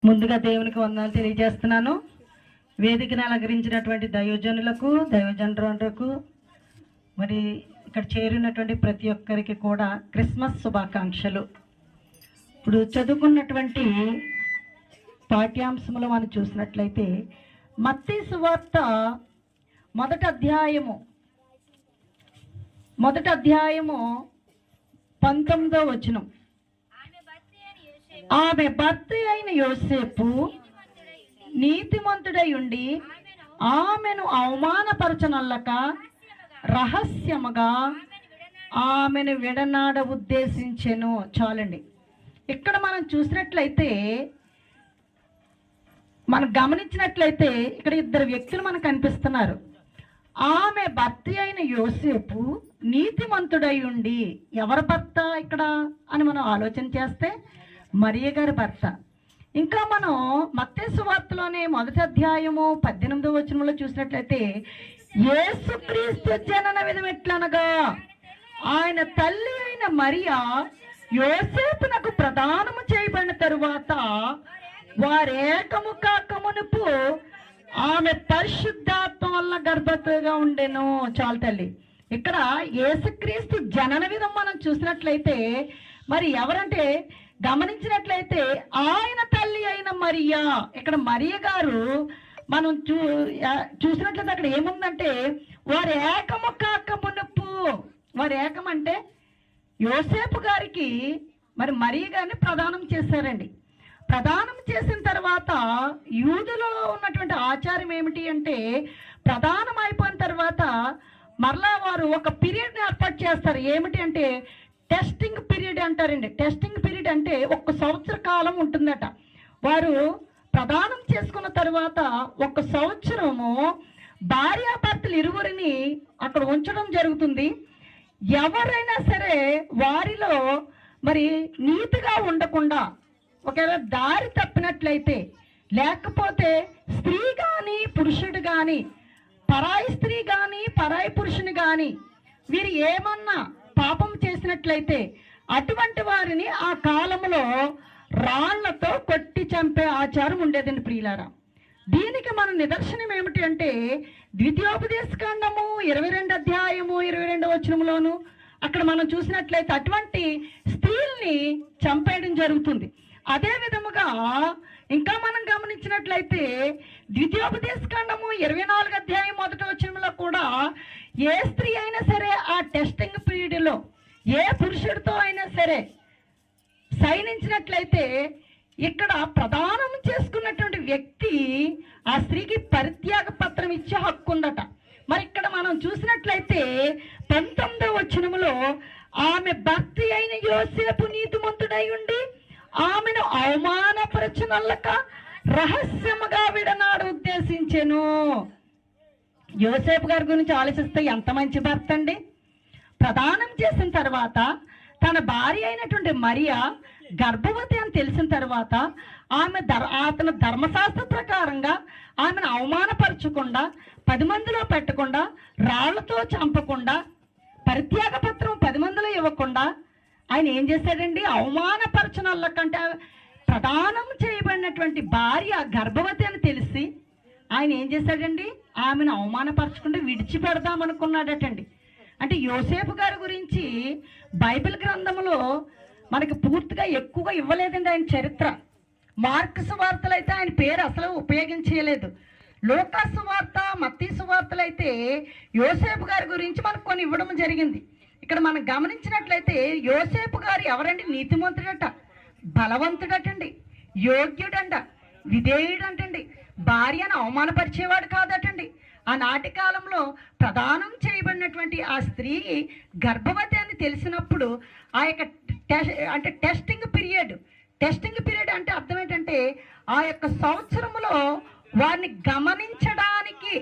ముందుగా దేవునికి వందనాలు తెలియజేస్తున్నాను. వేదికను అలంకరించినటువంటి దైవజనులకు మరి ఇక్కడ చేరినటువంటి ప్రతి ఒక్కరికి కూడా క్రిస్మస్ శుభాకాంక్షలు. ఇప్పుడు చదువుకున్నటువంటి పాఠ్యాంశంలో మనం చూసినట్లయితే మత్తయి సువార్త మొదటి అధ్యాయము 19వ వచనం. ఆమె భర్త అయిన యోసేపు నీతిమంతుడై ఉండి ఆమెను అవమానపరచనల్లక రహస్యముగా ఆమెను విడనాడ ఉద్దేశించెను. చాలండి. ఇక్కడ మనం చూసినట్లయితే, మనం గమనించినట్లయితే ఇక్కడ ఇద్దరు వ్యక్తులు మనకు కనిపిస్తున్నారు. ఆమె భర్త అయిన యోసేపు నీతిమంతుడై ఉండి, ఎవరి భర్త ఇక్కడ అని మనం ఆలోచన చేస్తే మరియ గారి భర్త. ఇంకా మనం మత్తయి సువార్తలోనే మొదటి అధ్యాయము 18వ వచనంలో చూసినట్లయితే యేసుక్రీస్తు జనన విధం ఎట్లనగా ఆయన తల్లి అయిన మరియ యోసేపునకు ప్రదానము చేయబడిన తరువాత వారేకము కాకమునుపు ఆమె పరిశుద్ధాత్మ వల్ల గర్భవతిగా ఉండెను. చాలు తల్లి. ఇక్కడ యేసుక్రీస్తు జనన విధం మనం చూసినట్లయితే మరి ఎవరంటే గమనించినట్లయితే ఆయన తల్లి అయిన మరియా. ఇక్కడ మరియ గారు మనం చూసినట్లయితే అక్కడ ఏముందంటే వారు ఏకము కాకమునుపు. వారు ఏకం అంటే యోసేపు గారికి మరి మరియ గారిని ప్రదానం చేశారండి. ప్రదానం చేసిన తర్వాత యూదులో ఉన్నటువంటి ఆచారం ఏమిటి అంటే, ప్రదానం అయిపోయిన తర్వాత మరలా వారు ఒక పీరియడ్ని ఏర్పాటు చేస్తారు. ఏమిటి అంటే టెస్టింగ్ పీరియడ్ అంటారండి. టెస్టింగ్ పీరియడ్ అంటే 1 సంవత్సర కాలం ఉంటుందట. వారు ప్రదానం చేసుకున్న తర్వాత 1 సంవత్సరము భార్యాభర్తలు ఇరువురిని అక్కడ ఉంచడం జరుగుతుంది. ఎవరైనా సరే వారిలో మరి నీతిగా ఉండకుండా, ఒకవేళ దారి తప్పినట్లయితే, లేకపోతే స్త్రీ కానీ పురుషుడు కానీ, పరాయి స్త్రీ కానీ పరాయి పురుషుని కానీ వీరు ఏమన్నా పాపం చేసినట్లయితే అటువంటి వారిని ఆ కాలంలో రాళ్లతో కొట్టి చంపే ఆచారం ఉండేదండి ప్రియులారా. దీనికి మన నిదర్శనం ఏమిటి అంటే ద్వితీయోపదేశకాండము 22వ అధ్యాయము 22వ వచనంలోను అక్కడ మనం చూసినట్లయితే అటువంటి స్త్రీల్ని చంపేయడం జరుగుతుంది. అదే విధముగా ఇంకా మనం గమనించినట్లయితే ద్వితీయోపదేశకాండము 24వ అధ్యాయం 1వ వచనంలో కూడా ఏ స్త్రీ అయినా సరే ఆ టెస్టింగ్ పీరియడ్లో ఏ పురుషుడితో అయినా సరే సైనించినట్లయితే ఇక్కడ ప్రదానం చేసుకున్నటువంటి వ్యక్తి ఆ స్త్రీకి పరిత్యాగ పత్రం ఇచ్చే హక్కు ఉందట. మరి ఇక్కడ మనం చూసినట్లయితే 19వ వచనములో ఆమె భర్త అయిన యోసేపు నీతిమంతుడై ఉండి ఆమెను అవమానపరచనల్లక రహస్యముగా విడనాడు ఉద్దేశించెను. యోసేపు గారి గురించి ఆలోచిస్తే ఎంత మంచి భర్త అండి. ప్రదానం చేసిన తర్వాత తన భార్య అయినటువంటి మరియ గర్భవతి అని తెలిసిన తర్వాత అతను ధర్మశాస్త్ర ప్రకారంగా ఆమెను అవమానపరచకుండా, 10 మందిలో పెట్టకుండా, రాళ్లతో చంపకుండా, పరిత్యాగ పత్రం 10 మందిలో ఇవ్వకుండా ఆయన ఏం చేశాడండి? అవమానపరచనల్లకంటే ప్రదానం చేయబడినటువంటి భార్య గర్భవతి అని తెలిసి ఆయన ఏం చేశాడండి? ఆమెను అవమానపరచకుండా విడిచిపెడదామనుకున్నాడటండి. అంటే యోసేపు గారి గురించి బైబిల్ గ్రంథంలో మనకి పూర్తిగా ఎక్కువగా ఇవ్వలేదండి ఆయన చరిత్ర. మార్కు సువార్తలు అయితే ఆయన పేరు అసలు ఉపయోగించలేదు. లూకా సువార్త, మత్తయి సువార్తలు అయితే యోసేపు గారి గురించి మనకు కొన్ని ఇవ్వడం జరిగింది. ఇక్కడ మనం గమనించినట్లయితే యోసేపు గారు ఎవరండి? నీతిమంతుడట, బలవంతుడటండి, యోగ్యుడంట, విధేయుడంటండి, భార్యను అవమానపరిచేవాడు కాదటండి. ఆనాటి కాలంలో ప్రదానం చేయబడినటువంటి ఆ స్త్రీ గర్భవతి అని తెలిసినప్పుడు ఆ యొక్క టెస్టింగ్ పీరియడ్ అంటే అర్థం ఏంటంటే ఆ యొక్క సంవత్సరంలో వారిని గమనించడానికి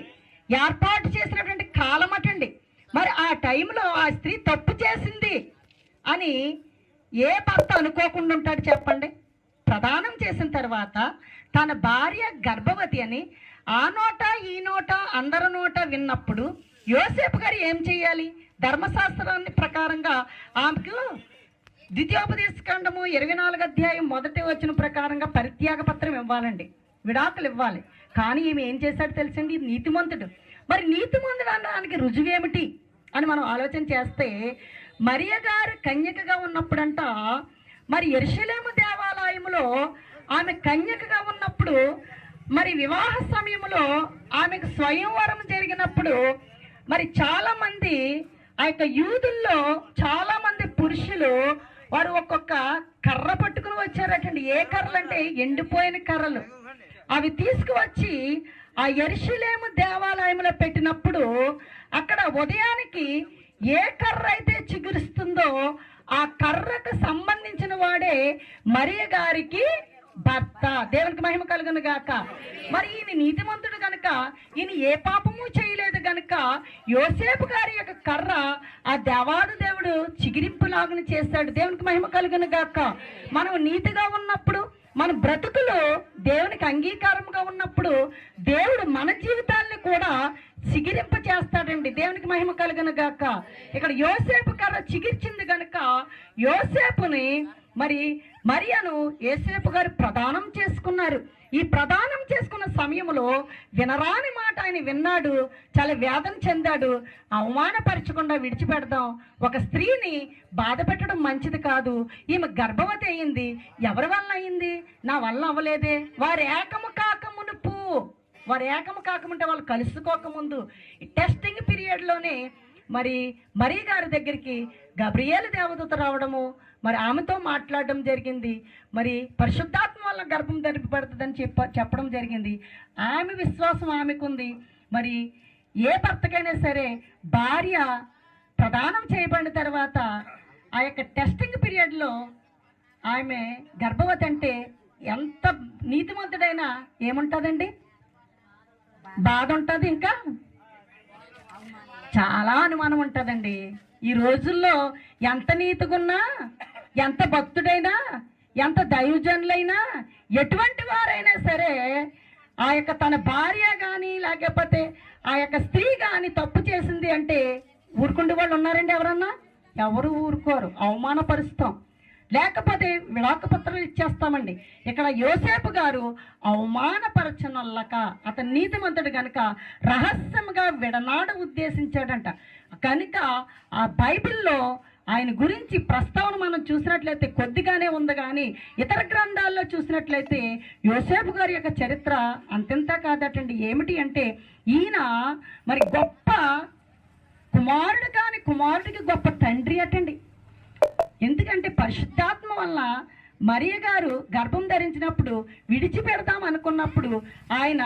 ఏర్పాటు చేసినటువంటి కాలం అటండి. మరి ఆ టైంలో ఆ స్త్రీ తప్పు చేసింది అని ఏ భర్త అనుకోకుండా ఉంటాడు చెప్పండి? ప్రదానం చేసిన తర్వాత తన భార్య గర్భవతి అని ఆ నోట ఈ నోట అందరి నోట విన్నప్పుడు యోసేపు గారు ఏం చేయాలి? ధర్మశాస్త్రాన్ని ప్రకారంగా ఆమెకు ద్వితీయోపదేశకాండము 24వ అధ్యాయం 1వ వచనం ప్రకారంగా పరిత్యాగ పత్రం ఇవ్వాలండి, విడాకులు ఇవ్వాలి. కానీ ఈమె ఏం చేశాడు తెలుసండి, నీతిమంతుడు. మరి నీతిమంతుడు అనడానికి రుజువు ఏమిటి అని మనం ఆలోచన చేస్తే, మరియ గారు కన్యకగా ఉన్నప్పుడంట, మరి యెరూషలేము దేవాలయంలో ఆమె కన్యకగా ఉన్నప్పుడు, మరి వివాహ సమయంలో ఆమెకు స్వయంవరం జరిగినప్పుడు, మరి చాలా మంది ఆ యొక్క యూదుల్లో చాలా మంది పురుషులు వారు ఒక్కొక్క కర్ర పట్టుకుని వచ్చారటండి. ఏ కర్రలు అంటే ఎండిపోయిన కర్రలు. అవి తీసుకువచ్చి ఆ యెరూషలేము దేవాలయంలో పెట్టినప్పుడు అక్కడ ఉదయానికి ఏ కర్ర అయితే చిగురిస్తుందో ఆ కర్రకు సంబంధించిన వాడే మరియ గారికి భర్త. దేవునికి మహిమ కలుగును గాక. మరి ఈయన నీతిమంతుడు గనుక, ఈయన ఏ పాపము చేయలేదు గనుక యోసేపు గారి యొక్క కర్ర ఆ దేవాది దేవుడు చిగిరింపులాగుని చేశాడు. దేవునికి మహిమ కలుగును గాక. మనం నీతిగా ఉన్నప్పుడు, మన బ్రతుకులో దేవునికి అంగీకారంగా ఉన్నప్పుడు దేవుడు మన జీవితాన్ని కూడా చిగిరింప చేస్తాడండి. దేవునికి మహిమ కలుగును గాక. ఇక్కడ యోసేపు కర్ర చిగిర్చింది గనుక యోసేపుని మరి మరియను యోసేపు గారు ప్రదానం చేసుకున్నారు. ఈ ప్రదానం చేసుకున్న సమయంలో వినరాని మాట ఆయన విన్నాడు, చాలా వేదన చెందాడు. అవమానపరచకుండా విడిచిపెడదాం, ఒక స్త్రీని బాధ పెట్టడం మంచిది కాదు, ఈమె గర్భవతి అయింది, ఎవరి వల్ల అయింది, నా వల్ల అవ్వలేదే. వారు ఏకము కాకమునుపు, వారు ఏకము కాకముంటే వాళ్ళు కలుసుకోకముందు టెస్టింగ్ పీరియడ్లోనే మరి మరియ గారి దగ్గరికి గబ్రియేలు దేవదూత రావడము, మరి ఆమెతో మాట్లాడడం జరిగింది. మరి పరిశుద్ధాత్మ వల్ల గర్భం ధరింపబడుతుందని చెప్పడం జరిగింది. ఆమె విశ్వాసం ఆమెకుంది. మరి ఏ భర్తకైనా సరే భార్య ప్రదానం చేయబడిన తర్వాత ఆ యొక్క టెస్టింగ్ పీరియడ్లో ఆమె గర్భవతి అంటే ఎంత నీతిమంతుడైనా ఏముంటుందండి, బాధ ఉంటుంది, ఇంకా చాలా అనుమానం ఉంటుందండి. ఈ రోజుల్లో ఎంత నీతిగున్నా, ఎంత భక్తుడైనా, ఎంత దైవజనులైనా, ఎటువంటి వారైనా సరే ఆ యొక్క తన భార్య కానీ లేకపోతే ఆ యొక్క స్త్రీ కానీ తప్పు చేసింది అంటే ఊరుకుండే వాళ్ళు ఉన్నారండి ఎవరన్నా? ఎవరు ఊరుకోరు, అవమానపరుస్తాం, లేకపోతే విడాకు పత్రాలు ఇచ్చేస్తామండి. ఇక్కడ యోసేపు గారు అవమానపరచనొల్లక అతను నీతిమంతుడు కనుక రహస్యంగా విడనాడ ఉద్దేశించాడంట. కనుక ఆ బైబిల్లో ఆయన గురించి ప్రస్తావన మనం చూసినట్లయితే కొద్దిగానే ఉంది, కానీ ఇతర గ్రంథాల్లో చూసినట్లయితే యోసేపు గారి యొక్క చరిత్ర అంతెంత కాదటండి. ఏమిటి అంటే ఈయన మరి గొప్ప కుమారుడు, కానీ కుమారుడికి గొప్ప తండ్రి అటండి. ఎందుకంటే పరిశుద్ధాత్మ వల్ల మరియ గారు గర్భం ధరించినప్పుడు విడిచిపెడదాం అనుకున్నప్పుడు ఆయన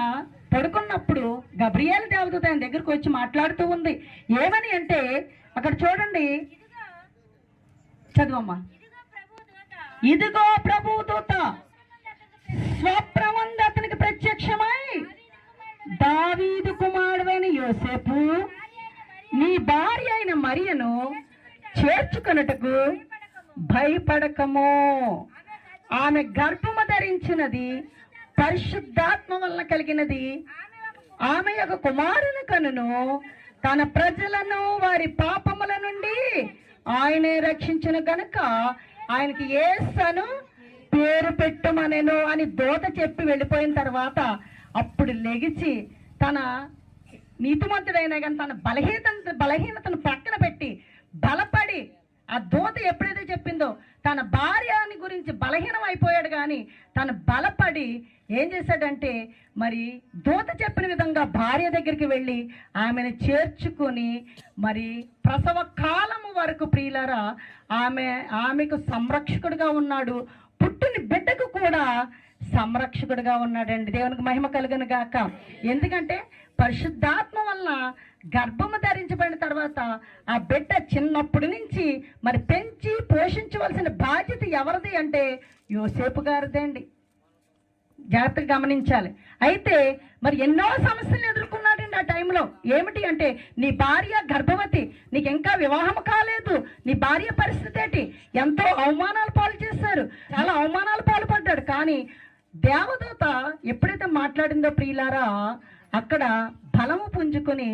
పడుకున్నప్పుడు గబ్రియేలు దేవదూత ఆయన దగ్గరకు వచ్చి మాట్లాడుతూ ఉంది. ఏమని అంటే అక్కడ చూడండి, చదువమ్మా. ఇదిగో ప్రభు దూత స్వప్నమందు అతనికి ప్రత్యక్షమై, దావీదు కుమారుడైన యోసేపు, నీ భార్య అయిన మరియను చేర్చుకొనుటకు భయపడకము, ఆమె గర్భము ధరించినది పరిశుద్ధాత్మ వల్ల కలిగినది, ఆమె యొక్క కుమారుని కనును, తన ప్రజలను వారి పాపముల నుండి ఆయనే రక్షించును గనుక ఆయనకి యేసను పేరు పెట్టుమనెను అని దూత చెప్పి వెళ్ళిపోయిన తర్వాత అప్పుడు లెగిచి తన నీతిమంతుడైనా కానీ తన బలహీనతను పక్కన పెట్టి బలపడి, ఆ దూత ఎప్పుడైతే చెప్పిందో తన భార్యని గురించి బలహీనం అయిపోయాడు, కానీ తను బలపడి ఏం చేశాడంటే మరి దూత చెప్పిన విధంగా భార్య దగ్గరికి వెళ్ళి ఆమెను చేర్చుకొని మరి ప్రసవ కాలము వరకు ప్రియులారా ఆమెకు సంరక్షకుడిగా ఉన్నాడు. పుట్టిన బిడ్డకు కూడా సంరక్షకుడిగా ఉన్నాడండి. దేవునికి మహిమ కలుగును గాక. ఎందుకంటే పరిశుద్ధాత్మ వల్ల గర్భము ధరించబడిన తర్వాత ఆ బిడ్డ చిన్నప్పటి నుంచి మరి పెంచి పోషించవలసిన బాధ్యత ఎవరిది అంటే యోసేపు గారిదే అండి. జాగ్రత్తగా గమనించాలి. అయితే మరి ఎన్నో సమస్యలు ఎదుర్కొన్నాడండి ఆ టైంలో. ఏమిటి అంటే నీ భార్య గర్భవతి, నీకు ఇంకా వివాహం కాలేదు, నీ భార్య పరిస్థితి ఏంటి, ఎంతో అవమానాలు పాలు చేశారు, చాలా అవమానాలు పాల్పడ్డాడు. కానీ దేవదూత ఎప్పుడైతే మాట్లాడిందో ప్రియులారా, అక్కడ బలము పుంజుకొని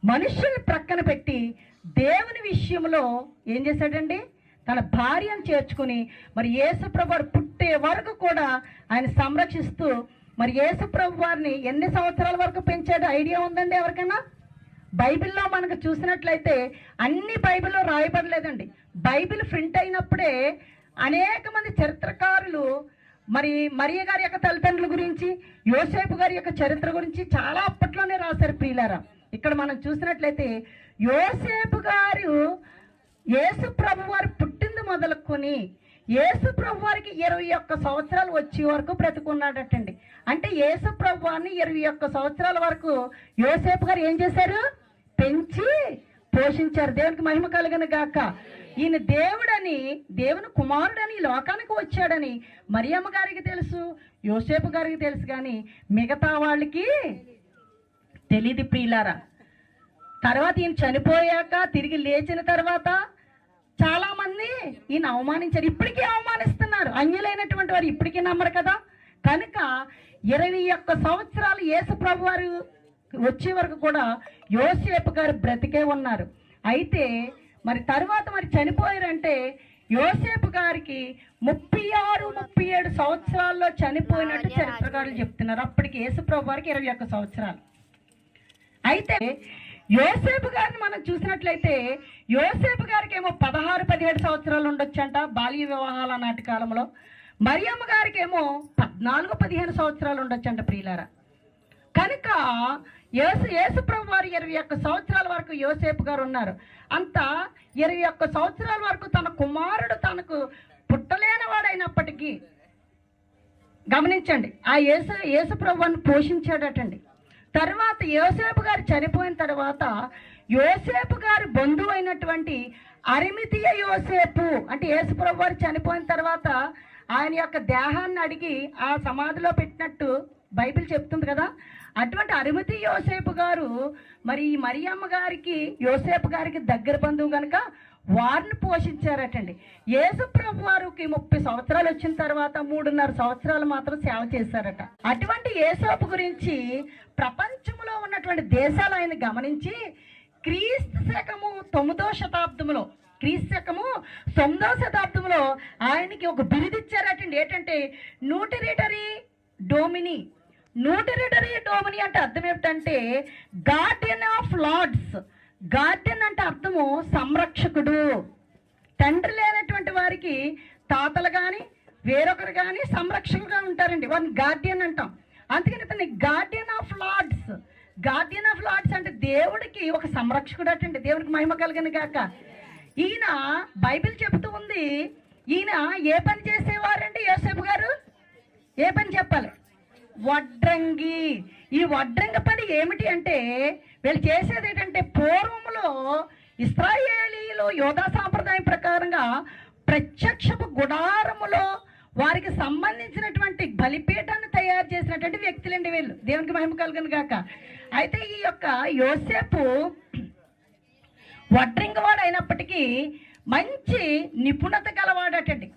మనుషుల్ని ప్రక్కన పెట్టి దేవుని విషయంలో ఏం చేశాడండి, తన భార్యను చేర్చుకుని మరి యేసుప్రభు వారు పుట్టే వరకు కూడా ఆయన సంరక్షిస్తూ మరి యేసుప్రభు వారిని ఎన్ని సంవత్సరాల వరకు పెంచాడు ఐడియా ఉందండి ఎవరికైనా? బైబిల్లో మనకు చూసినట్లయితే అన్ని బైబిల్లో రాయబడలేదండి. బైబిల్ ప్రింట్ అయినప్పుడే అనేక మంది చరిత్రకారులు మరి మరియ గారి యొక్క తల్లిదండ్రుల గురించి, యోసేపు గారి యొక్క చరిత్ర గురించి చాలా అప్పట్లోనే రాశారు ప్రియులారా. ఇక్కడ మనం చూసినట్లయితే యోసేపు గారు యేసు ప్రభు వారు పుట్టింది మొదలుకొని యేసు ప్రభు వారికి 21 సంవత్సరాలు వచ్చే వరకు బ్రతుకున్నాడటండి. అంటే యేసు ప్రభు వారిని 21 సంవత్సరాల వరకు యోసేపు గారు ఏం చేశారు? పెంచి పోషించారు. దేవునికి మహిమ కలుగును గాక. ఈయన దేవుడని, దేవుని కుమారుడని లోకానికి వచ్చాడని మరియమ్మ గారికి తెలుసు, యోసేపు గారికి తెలుసు, కానీ మిగతా వాళ్ళకి తెలియదు ప్రియులారా. తర్వాత ఈయన చనిపోయాక తిరిగి లేచిన తర్వాత చాలా మంది ఈయన అవమానించారు. ఇప్పటికీ అవమానిస్తున్నారు. అన్యులైనటువంటి వారు ఇప్పటికీ నమ్మరు కదా. కనుక 21 సంవత్సరాలు యేసు ప్రభు వారు వచ్చే వరకు కూడా యోసేపు గారు బ్రతికే ఉన్నారు. అయితే మరి తర్వాత మరి చనిపోయారంటే యోసేపు గారికి 36-37 సంవత్సరాల్లో చనిపోయినట్టు చరిత్రకారులు చెప్తున్నారు. అప్పటికి యేసు ప్రభు వారికి 21 సంవత్సరాలు. అయితే యోసేపు గారిని మనం చూసినట్లయితే యోసేపు గారికి ఏమో 16-17 సంవత్సరాలు ఉండొచ్చంట బాల్య వివాహాల నాటి కాలంలో. మరియమ్మ గారికి ఏమో 14-15 సంవత్సరాలు ఉండొచ్చంట ప్రియులారా. కనుక యేసు ప్రభు వారు 21 సంవత్సరాల వరకు యోసేపు గారు ఉన్నారు. అంత 21 సంవత్సరాల వరకు తన కుమారుడు తనకు పుట్టలేని వాడైనప్పటికీ గమనించండి, ఆ యేసు ప్రభువుని పోషించాడటండి. తర్వాత యోసేపు గారు చనిపోయిన తర్వాత యోసేపు గారి బంధువు అయినటువంటి అరిమతియ యోసేపు, అంటే యేసు ప్రభు వారు చనిపోయిన తర్వాత ఆయన యొక్క దేహాన్ని అడిగి ఆ సమాధిలో పెట్టినట్టు బైబిల్ చెప్తుంది కదా. అటువంటి అరిమతి యోసేపు గారు మరి మరియమ్మ గారికి యోసేపు గారికి దగ్గర బంధువు కనుక వారిని పోషించారటండి. యేసు ప్రభు వారికి 30 సంవత్సరాలు వచ్చిన తర్వాత 3.5 సంవత్సరాలు మాత్రం సేవ చేశారట. అటువంటి యేసేపు గురించి ప్రపంచంలో ఉన్నటువంటి దేశాలు ఆయన గమనించి క్రీస్తు శకము 9వ శతాబ్దంలో ఆయనకి ఒక బిరుదు ఇచ్చారటండి. ఏంటంటే న్యూటరిటరీ డోమిని. న్యూటరిటరీ డోమిని అంటే అర్థం ఏమిటంటే గార్డియన్ ఆఫ్ లార్డ్స్. గార్డియన్ అంటే అర్థము సంరక్షకుడు. తండ్రి లేనటువంటి వారికి తాతలు కానీ వేరొకరు కానీ సంరక్షకులుగా ఉంటారండి, వారిని గార్డియన్ అంటాం. అందుకని ఇతన్ని guardian of lords. Guardian of lords అంటే దేవుడికి ఒక సంరక్షకుడు అటండి. దేవుడికి మహిమ కలుగును గాక. ఈయన బైబిల్ చెబుతూ ఉంది, ఈయన ఏ పని చేసేవారండి యోసేపు గారు? ఏ పని చెప్పాలి? వడ్రంగి. ఈ వడ్రంగి పని ఏమిటి అంటే వీళ్ళు చేసేది ఏంటంటే పూర్వంలో ఇశ్రాయేలీయులు యోధా సాంప్రదాయం ప్రకారంగా ప్రత్యక్షపు గుడారములో వారికి సంబంధించినటువంటి బలిపీఠాన్ని తయారు చేసినటువంటి వ్యక్తులండి వీళ్ళు. దేవునికి మహిమ కలుగును గాక. అయితే ఈ యొక్క యోసేపు వడ్రంగి వాడు అయినప్పటికీ మంచి నిపుణత గలవాడటండి.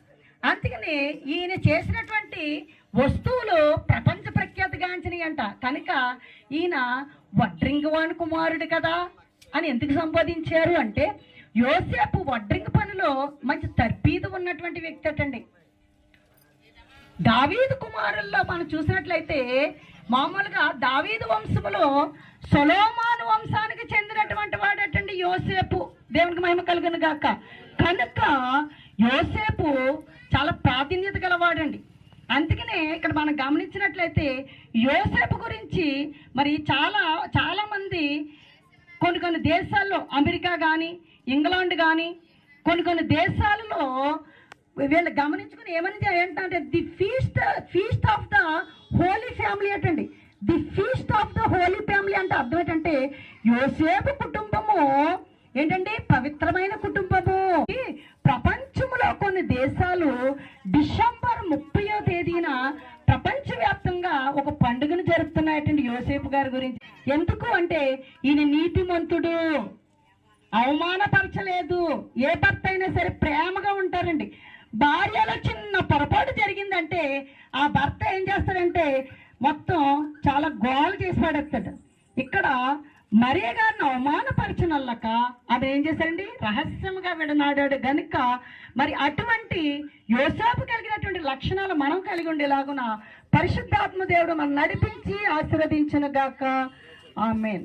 అందుకని ఈయన చేసినటువంటి వస్తువులు ప్రపంచ ప్రఖ్యాతిగాంచినవి అంట. కనుక ఈయన వడ్రింగివాని కుమారుడు కదా అని ఎందుకు సంబోధించారు అంటే యోసేపు వడ్రింగి పనిలో మంచి తర్పీదు ఉన్నటువంటి వ్యక్తి అటండి. దావీదు కుమారుల్లో మనం చూసినట్లయితే మామూలుగా దావీదు వంశములో సొలొమోను వంశానికి చెందినటువంటి వాడటండి యోసేపు. దేవునికి మహిమ కలుగును గాక. కనుక యోసేపు చాలా ప్రాధాన్యత గలవాడండి. అందుకనే ఇక్కడ మనం గమనించినట్లయితే యోసేపు గురించి మరి చాలా మంది కొన్ని దేశాల్లో, అమెరికా కానీ ఇంగ్లాండ్ కానీ కొన్ని దేశాలలో వీళ్ళు గమనించుకుని ఏమని ఏంటంటే the feast of the holy family అటండి. The feast of the holy family అంటే అర్థం ఏంటంటే యోసేపు కుటుంబము ఏంటంటే పవిత్రమైన కుటుంబము. ప్రపంచంలో కొన్ని దేశాలు డిసెంబర్ 30వ తేదీన ప్రపంచవ్యాప్తంగా ఒక పండుగను జరుపుతున్నాయటండి యోసేపు గారి గురించి. ఎందుకు అంటే ఈయన నీతిమంతుడు, అవమానపరచలేదు. ఏ భర్త అయినా సరే ప్రేమగా ఉంటారండి. భార్యలో చిన్న పొరపాటు జరిగిందంటే ఆ భర్త ఏం చేస్తాడంటే మొత్తం చాలా గోల చేసి పడేస్తాడు. ఇక్కడ మరియ గారిని అవమానపరచనల్లక ఆమె ఏం చేశారండి, రహస్యంగా విడనాడాడు గనుక మరి అటువంటి యోసేపు కలిగినటువంటి లక్షణాలు మనం కలిగి ఉండేలాగున పరిశుద్ధాత్మ దేవుడు మనం నడిపించి ఆశీర్వదించును గాక. ఆమేన్.